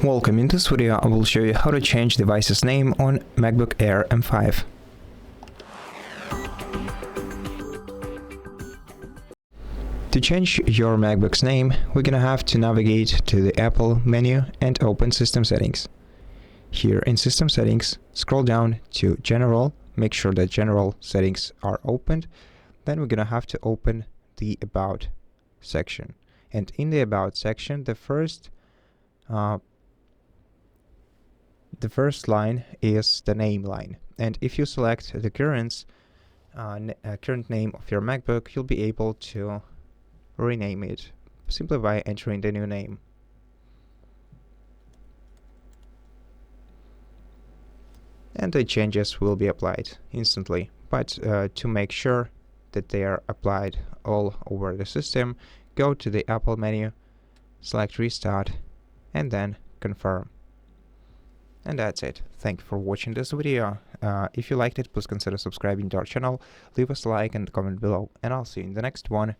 Welcome. In this video I will show you how to change device's name on MacBook Air M5. To change your MacBook's name, we're gonna have to navigate to the Apple menu and open System Settings. Here in System Settings, scroll down to General, make sure that General settings are opened. Then we're gonna have to open the About section. And in the About section, the first line is the name line, and if you select the current name of your MacBook, you'll be able to rename it simply by entering the new name. And the changes will be applied instantly, but to make sure that they are applied all over the system, go to the Apple menu, select Restart, and then Confirm. And that's it. Thank you for watching this video. If you liked it, please consider subscribing to our channel, leave us a like and comment below, and I'll see you in the next one.